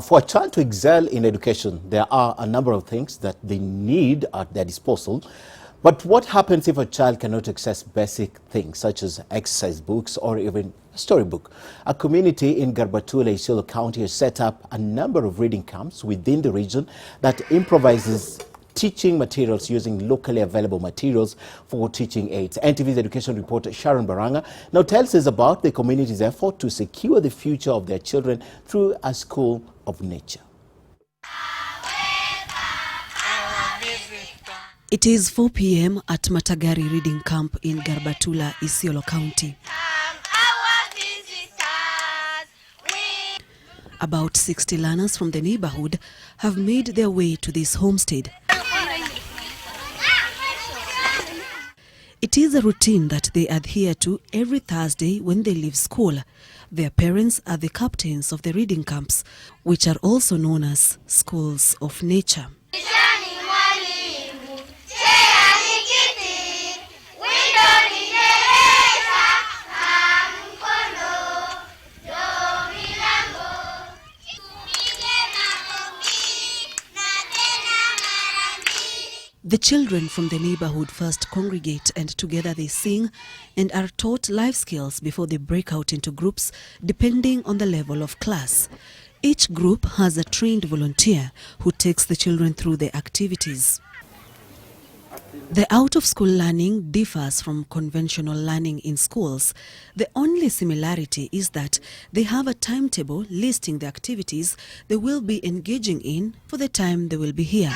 For a child to excel in education, there are a number of things that they need at their disposal. But what happens if a child cannot access basic things such as exercise books or even a storybook? A community in Garbatulla, Isiolo County has set up a number of reading camps within the region that improvises teaching materials using locally available materials for teaching aids. NTV's education reporter Sharon Baranga now tells us about the community's effort to secure the future of their children through a school of nature. It is 4 p.m. at Matagari Reading Camp in Garbatulla, Isiolo County. About 60 learners from the neighborhood have made their way to this homestead. It is a routine that they adhere to every Thursday when they leave school. Their parents are the captains of the reading camps, which are also known as schools of nature. The children from the neighborhood first congregate and together they sing and are taught life skills before they break out into groups depending on the level of class. Each group has a trained volunteer who takes the children through the activities. The out-of-school learning differs from conventional learning in schools. The only similarity is that they have a timetable listing the activities they will be engaging in for the time they will be here.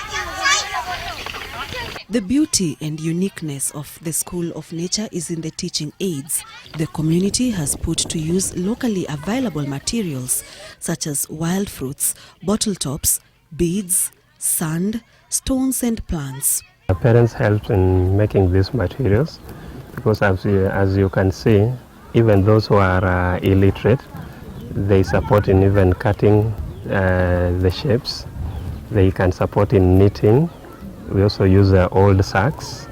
The beauty and uniqueness of the School of Nature is in the teaching aids. The community has put to use locally available materials such as wild fruits, bottle tops, beads, sand, stones and plants. Our parents helped in making these materials because as you can see, even those who are illiterate, they support in even cutting the shapes. They can support in knitting. We also use old sacks.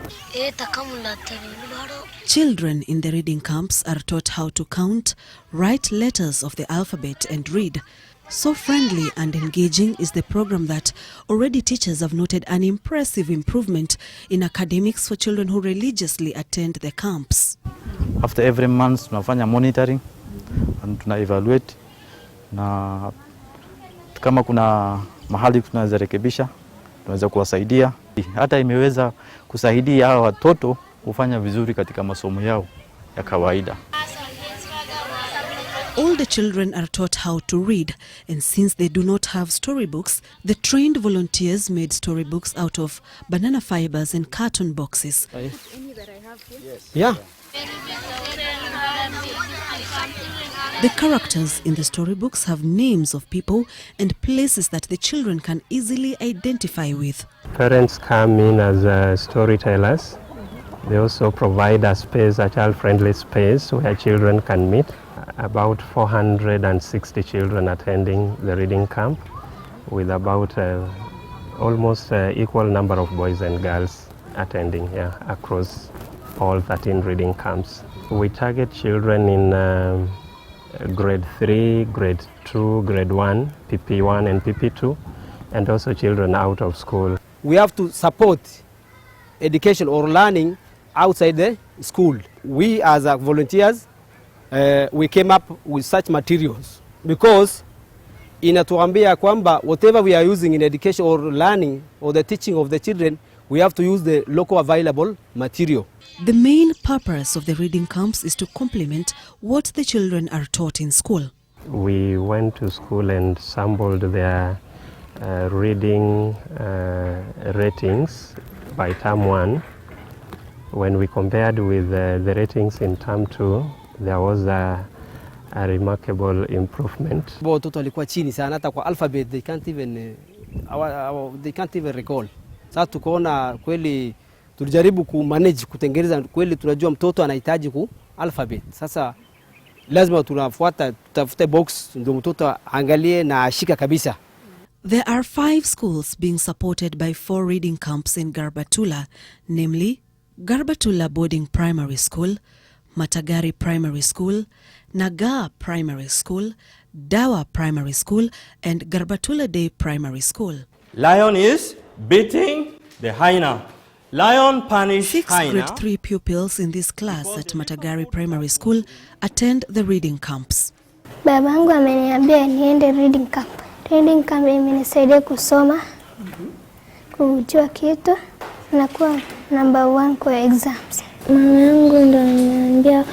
Children in the reading camps are taught how to count, write letters of the alphabet and read. So friendly and engaging is the program that already teachers have noted an impressive improvement in academics for children who religiously attend the camps. After every month, tunafanya monitoring and tuna evaluate na kama kuna mahali tunaweza rekebisha, tunaweza kuwasaidia. Hata imeweza kusaidia hao watoto kufanya vizuri katika masomo yao ya kawaida. All the children are taught how to read, and since they do not have storybooks, the trained volunteers made storybooks out of banana fibers and carton boxes. Yeah. The characters in the storybooks have names of people and places that the children can easily identify with. Parents come in as storytellers. They also provide a space, a child-friendly space where children can meet. About 460 children attending the reading camp with about almost equal number of boys and girls attending across all 13 reading camps. We target children in grade 3, grade 2, grade 1, PP1 and PP2, and also children out of school. We have to support education or learning outside the school. We as volunteers, we came up with such materials because inatuambia kwamba whatever we are using in education or learning or the teaching of the children, we have to use the local available material. The main purpose of the reading camps is to complement what the children are taught in school. We went to school and sampled their reading ratings by term 1. When we compared with the ratings in term 2, there was a remarkable improvement. Watoto walikuwa chini sana hata kwa alphabet they can't even recall. Sasa tukaona kweli tulijaribu kumanage kutengeneza kweli tunajua mtoto anahitaji ku alphabet. Sasa lazima tunafuata tutafute box ndio mtoto angalie na ashika kabisa. There are 5 schools being supported by 4 reading camps in Garbatulla, namely Garbatulla Boarding Primary School, Matagari Primary School, Nagaa Primary School, Dawa Primary School, and Garbatulla Day Primary School. Lion is beating the hyena. Lion punish 6 hyena. grade 3 pupils in this class at Matagari Primary School attend the reading camps. Babangu ameniambia niende reading camp. Reading camp imenisaidia kusoma, kujua kitu na kuwa number 1 kwa exams. Mama yangu ndo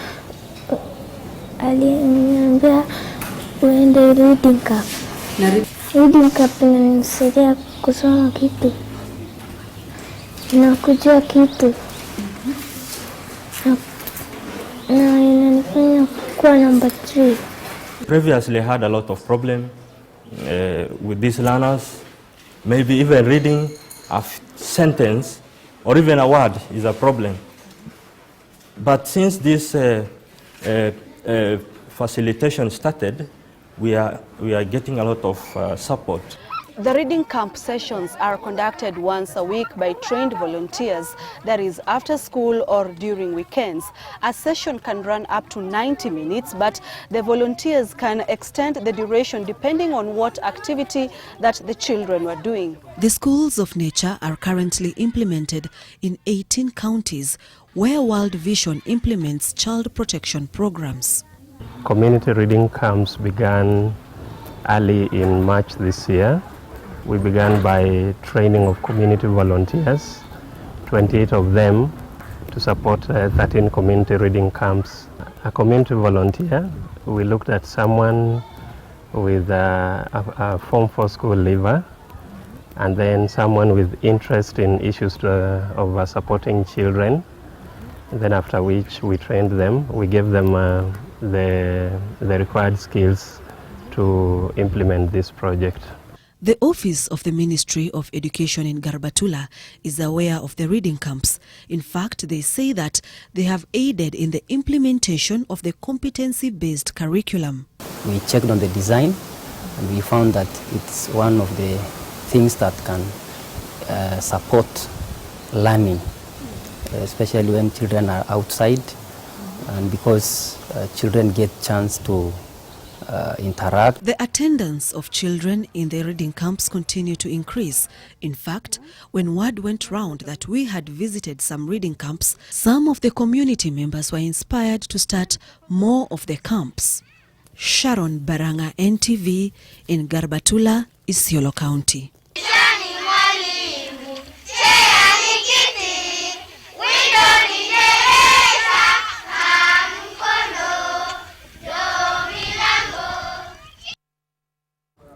aliniambia uende reading camp. Reading camp inanisaidia kusoma kitu na kujua kitu na inanifanya kuwa number 3. Previously had a lot of problem with these learners. Maybe even reading a sentence or even a word is a problem. But since this facilitation started, we are getting a lot of support. The reading camp sessions are conducted once a week by trained volunteers, that is after school or during weekends. A session can run up to 90 minutes, but the volunteers can extend the duration depending on what activity that the children were doing. The schools of nature are currently implemented in 18 counties, where World Vision implements child protection programs. Community reading camps began early in March this year. We began by training of community volunteers, 28 of them, to support 13 community reading camps. A community volunteer, we looked at someone with a Form 4 school leaver, and then someone with interest in issues of supporting children. And then after which we trained them, we gave them the required skills to implement this project. The Office of the Ministry of Education in Garbatulla is aware of the reading camps. In fact, they say that they have aided in the implementation of the competency-based curriculum. We checked on the design and we found that it's one of the things that can support learning, especially when children are outside, and because children get chance to interact. The attendance of children in the reading camps continue to increase. In fact, when word went round that we had visited some reading camps, some of the community members were inspired to start more of the camps. Sharon Baranga, NTV, in Garbatulla, Isiolo County.